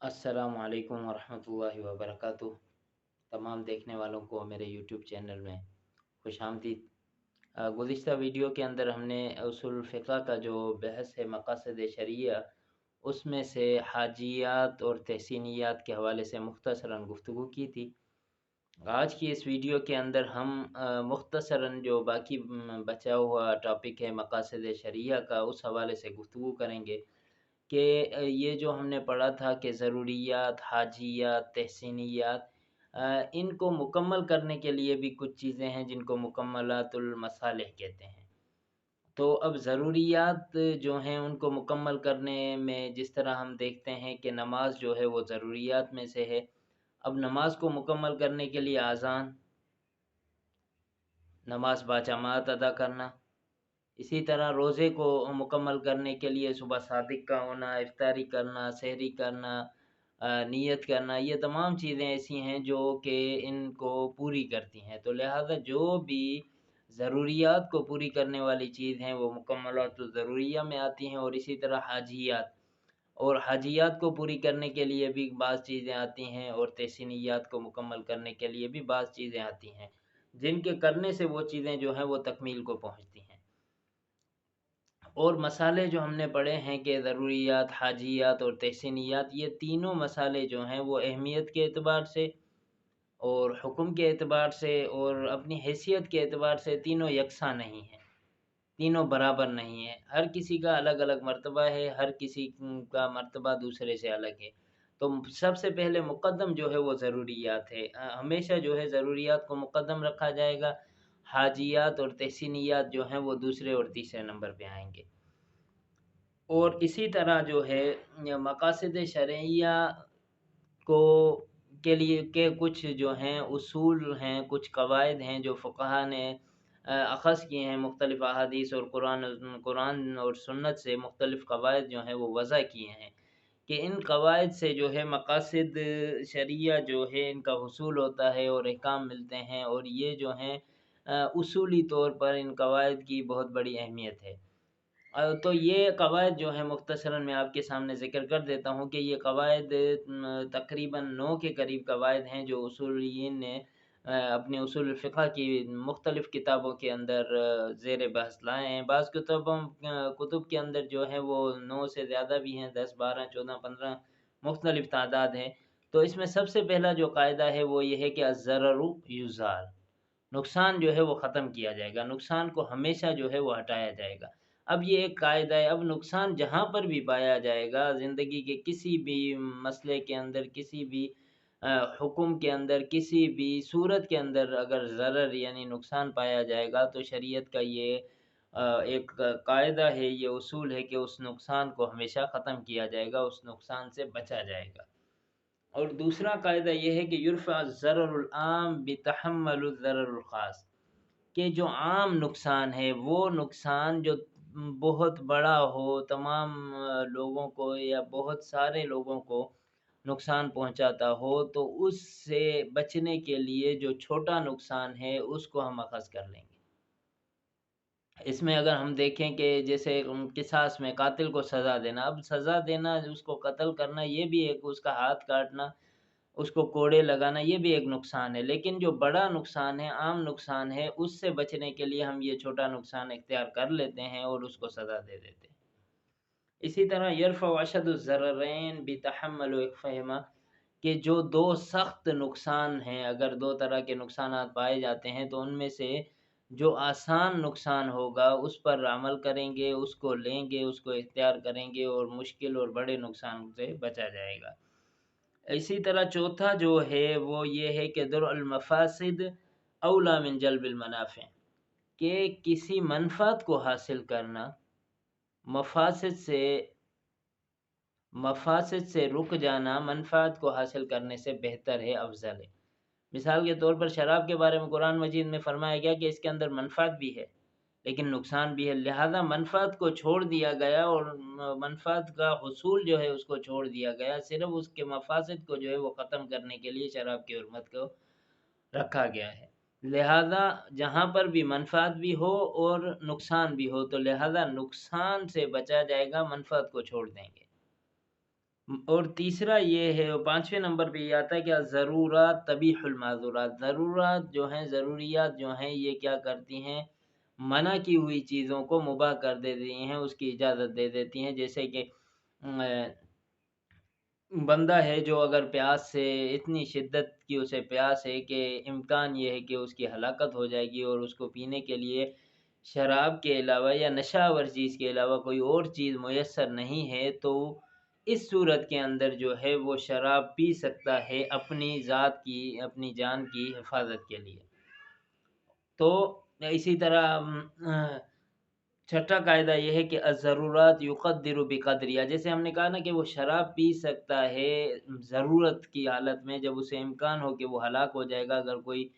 अस्सलामुअलैकुम वरहमतुल्लाहि वबरकातुह। तमाम देखने वालों को मेरे यूट्यूब चैनल में खुशामदीद। गुज़िश्ता वीडियो के अंदर हमने उसूल फ़िक़्ह का जो बहस है मक़ासिद शरिया, उसमें से हाजियात और तहसीनियात के हवाले से मुख्तसरन गुफ्तगू की थी। आज की इस वीडियो के अंदर हम मुख्तसरन जो बाकी बचा हुआ टॉपिक है मक़ासिद शरिया का, उस हवाले से गुफ्तगू करेंगे कि ये जो हमने पढ़ा था कि ज़रूरियात, हाजियात, तहसीनियात, इनको मुकम्मल करने के लिए भी कुछ चीज़ें हैं जिनको मुकम्मलातुल मसालिह कहते हैं। तो अब ज़रूरियात जो हैं उनको मुकम्मल करने में जिस तरह हम देखते हैं कि नमाज जो है वो ज़रूरियात में से है। अब नमाज को मुकम्मल करने के लिए आज़ान, नमाज बाजमात अदा करना, इसी तरह रोज़े को मुकम्मल करने के लिए सुबह सादिक का होना, इफ्तारी करना, सहरी करना, नियत करना, ये तमाम चीज़ें ऐसी हैं जो कि इनको पूरी करती हैं। तो लिहाजा जो भी ज़रूरियात को पूरी करने वाली चीज़ हैं वो मुकम्मलातुल ज़रूरिया में आती हैं, और इसी तरह हाजियात, और हाजियात को पूरी करने के लिए भी बाज़ चीज़ें आती हैं, और तहसीनियात को मुकम्मल करने के लिए भी बाज़ चीज़ें आती हैं, जिनके करने से वो चीज़ें जो हैं वो तकमील को पहुँचती हैं। और मसाले जो हमने पढ़े हैं कि ज़रूरियात, हाजियात और तहसीनियात, ये तीनों मसाले जो हैं वो अहमियत के एतबार से और हुक्म के एतबार से और अपनी हैसियत के एतबार से तीनों यकसा नहीं हैं, तीनों बराबर नहीं हैं। हर किसी का अलग-अलग मर्तबा है, हर किसी का मर्तबा दूसरे से अलग है। तो सबसे पहले मुक़द्दम जो है वो ज़रूरियात है। हमेशा जो है ज़रूरियात को मुक़द्दम रखा जाएगा, हाजियात और तहसीनियात जो हैं वो दूसरे और तीसरे नंबर पे आएँगे। और इसी तरह जो है मक़ासिद शरइया को के लिए के कुछ जो हैं उसूल हैं, कुछ कवायद हैं जो फ़ुक़हा ने अख़ज़ किए हैं, मुख़्तलिफ़ अहादीस और कुरान और सुन्नत से मुख़्तलिफ़ कवायद जो हैं वो वज़ा किए हैं कि इन कवायद से जो है मक़ासिद शरिया जो है इनका हुसूल होता है और अहकाम मिलते हैं, और ये जो हैं उसूली तौर पर इन कवायद की बहुत बड़ी अहमियत है। तो ये कवायद जो है मुख्तसरन मैं आपके सामने ज़िक्र कर देता हूँ कि ये कवायद तकरीबन 9 के करीब कवायद हैं जो उसूलियीन ने अपने उसूल फ़िक़्ह की मुख्तलिफ़ किताबों के अंदर ज़ेर बहस लाए हैं। बाज़ कुतुब के अंदर जो है वो 9 से ज़्यादा भी हैं, 10, 12, 14, 15 मुख्तलिफ़ तादाद है। तो इसमें सबसे पहला जो कायदा है वो ये है कि अज़्ज़ररु युज़ाल, नुकसान जो है वो ख़त्म किया जाएगा, नुकसान को हमेशा जो है वो हटाया जाएगा। अब ये एक कायदा है, अब नुकसान जहाँ पर भी पाया जाएगा, ज़िंदगी के किसी भी मसले के अंदर, किसी भी हुक्म के अंदर, किसी भी सूरत के अंदर अगर ज़रर यानी नुकसान पाया जाएगा, तो शरीयत का ये एक कायदा है, ये उसूल है कि उस नुकसान को हमेशा ख़त्म किया जाएगा, उस नुकसान से बचा जाएगा। और दूसरा कायदा ये है कि युरफ़ा ज़ररुल आम बितहम्मुल ज़ररुल ख़ास, कि जो आम नुकसान है वो नुकसान जो बहुत बड़ा हो, तमाम लोगों को या बहुत सारे लोगों को नुकसान पहुंचाता हो, तो उससे बचने के लिए जो छोटा नुकसान है उसको हम अख़ज़ कर लेंगे। इसमें अगर हम देखें कि जैसे किसास में कातिल को सज़ा देना, अब सज़ा देना, उसको कत्ल करना, ये भी एक, उसका हाथ काटना, उसको कोड़े लगाना, ये भी एक नुकसान है। लेकिन जो बड़ा नुकसान है, आम नुकसान है, उससे बचने के लिए हम ये छोटा नुकसान इख्तियार कर लेते हैं और उसको सज़ा दे देते हैं। इसी तरह यरफ़उ अशद्दु ज़ररैन बितहम्मुल इक़फ़हिमा, कि जो 2 सख्त नुकसान हैं, अगर 2 तरह के नुकसानात पाए जाते हैं तो उनमें से जो आसान नुकसान होगा उस पर अमल करेंगे, उसको लेंगे, उसको इख्तियार करेंगे और मुश्किल और बड़े नुकसान से बचा जाएगा। इसी तरह चौथा जो है वो ये है कि दरअल मफ़ासिद औला मिन जल्बिल मनाफ़ि, कि किसी मनफ़ात को हासिल करना मफ़ासिद से रुक जाना मनफ़ात को हासिल करने से बेहतर है, अफ़ज़ल है। मिसाल के तौर पर शराब के बारे में कुरान मजीद में फ़रमाया गया कि इसके अंदर मनफ़ात भी है, लेकिन नुकसान भी है। लिहाज़ा मनफ़ात को छोड़ दिया गया और मनफ़ात का हुसूल जो है उसको छोड़ दिया गया, सिर्फ़ उसके मफ़ासिद को जो है वो ख़त्म करने के लिए शराब की हुर्मत को रखा गया है। लिहाज़ा जहाँ पर भी मनफ़ात भी हो और नुकसान भी हो, तो लिहाज़ा नुकसान से बचा जाएगा, मनफ़ात को छोड़ देंगे। اور تیسرا یہ ہے، اور پانچویں نمبر پہ یہ آتا ہے کہ ضرورات تبیح المعذورات، ضرورات جو ہیں، ضروریات جو ہیں، یہ کیا کرتی ہیں، منع کی ہوئی چیزوں کو مباح کر دیتی ہیں، اس کی اجازت دے دیتی ہیں۔ جیسے کہ بندہ ہے جو اگر پیاس سے اتنی شدت کی اسے پیاس ہے کہ امکان یہ ہے کہ اس کی ہلاکت ہو جائے گی، اور اس کو پینے کے لیے شراب کے علاوہ یا نشہ آور چیز کے علاوہ کوئی اور چیز میسر نہیں ہے، تو اس صورت کے اندر جو ہے وہ شراب پی سکتا ہے اپنی ذات کی، اپنی جان کی حفاظت کے لیے۔ تو اسی طرح چھٹا قاعدہ یہ ہے کہ الضرورات یقدر بقدریہ، جیسے ہم نے کہا نا کہ وہ شراب پی سکتا ہے ضرورت کی حالت میں، جب اسے امکان ہو کہ وہ ہلاک ہو جائے گا اگر کوئی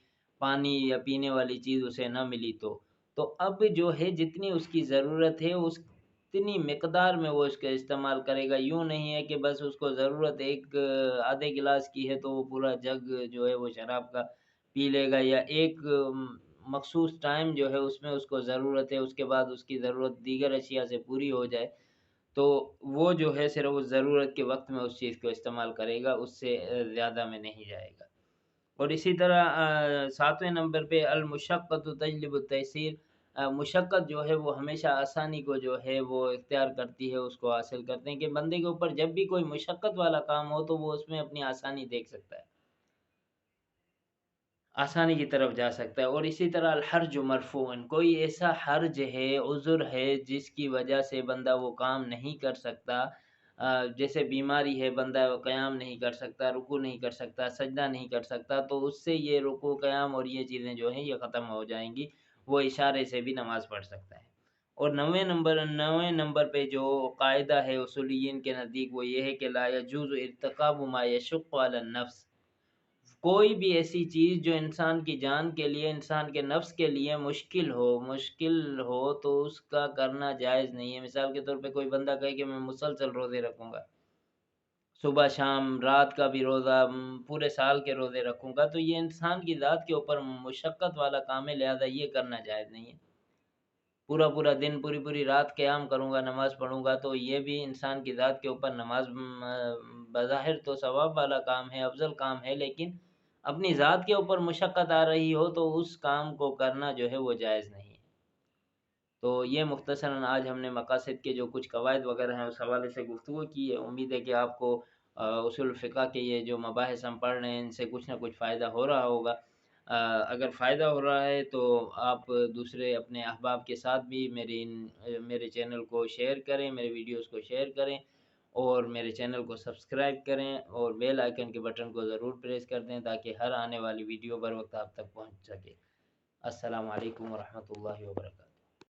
پانی یا پینے والی چیز اسے نہ ملی تو اب جو ہے جتنی اس کی ضرورت ہے اس اتنی مقدار میں وہ اس کا استعمال کرے گا۔ یوں نہیں ہے کہ بس اس کو ضرورت ایک آدھے گلاس کی ہے تو وہ پورا جگ جو ہے وہ شراب کا پی لے گا، یا ایک مخصوص ٹائم جو ہے اس میں اس کو ضرورت ہے، اس کے بعد اس کی ضرورت دیگر اشیاء سے پوری ہو جائے تو وہ جو ہے صرف اس ضرورت کے وقت میں اس چیز کو استعمال کرے گا، اس سے زیادہ میں نہیں جائے گا۔ اور اسی طرح ساتویں نمبر پہ المشقت تجلب التیسیر، مشقت جو ہے وہ ہمیشہ آسانی کو جو ہے وہ اختیار کرتی ہے، اس کو حاصل کرتے ہیں کہ بندے کے اوپر جب بھی کوئی مشقت والا کام ہو تو وہ اس میں اپنی آسانی دیکھ سکتا ہے، آسانی کی طرف جا سکتا ہے۔ اور اسی طرح الحرج مرفوع، کوئی ایسا حرج ہے، عذر ہے جس کی وجہ سے بندہ وہ کام نہیں کر سکتا، جیسے بیماری ہے، بندہ قیام نہیں کر سکتا، رکوع نہیں کر سکتا، سجدہ نہیں کر سکتا، تو اس سے یہ رکوع قیام اور یہ چیزیں جو ہیں یہ ختم ہو جائیں گی، وہ اشارے سے بھی نماز پڑھ سکتا ہے۔ اور نویں نمبر پہ جو قاعدہ ہے اصولیین کے نزدیک وہ یہ ہے کہ لا يجوز ارتکاب ما یشق علی النفس، کوئی بھی ایسی چیز جو انسان کی جان کے لیے، انسان کے نفس کے لیے مشکل ہو تو اس کا کرنا جائز نہیں ہے۔ مثال کے طور پہ کوئی بندہ کہے کہ میں مسلسل روزے رکھوں گا، صبح شام رات کا بھی روزہ، پورے سال کے روزے رکھوں گا، تو یہ انسان کی ذات کے اوپر مشقت والا کام ہے، لہذا یہ کرنا جائز نہیں ہے۔ پورا دن پوری رات قیام کروں گا، نماز پڑھوں گا، تو یہ بھی انسان کی ذات کے اوپر نماز بظاہر تو ثواب والا کام ہے، افضل کام ہے، لیکن اپنی ذات کے اوپر مشقت آ رہی ہو تو اس کام کو کرنا جو ہے وہ جائز نہیں ہے۔ تو یہ مختصراً آج ہم نے مقاصد کے جو کچھ قواعد وغیرہ ہیں اس حوالے سے گفتگو کی ہے۔ امید ہے کہ آپ کو اصول الفقہ کے یہ جو مباحث ہم پڑھ رہے ہیں ان سے کچھ نہ کچھ فائدہ ہو رہا ہوگا۔ اگر فائدہ ہو رہا ہے تو آپ دوسرے اپنے احباب کے ساتھ بھی میرے چینل کو شیئر کریں، میرے ویڈیوز کو شیئر کریں، اور میرے چینل کو سبسکرائب کریں، اور بیل آئیکن کے بٹن کو ضرور پریس کر دیں تاکہ ہر آنے والی ویڈیو بر وقت آپ تک پہنچ سکے۔ السلام علیکم ورحمۃ اللہ وبرکاتہ۔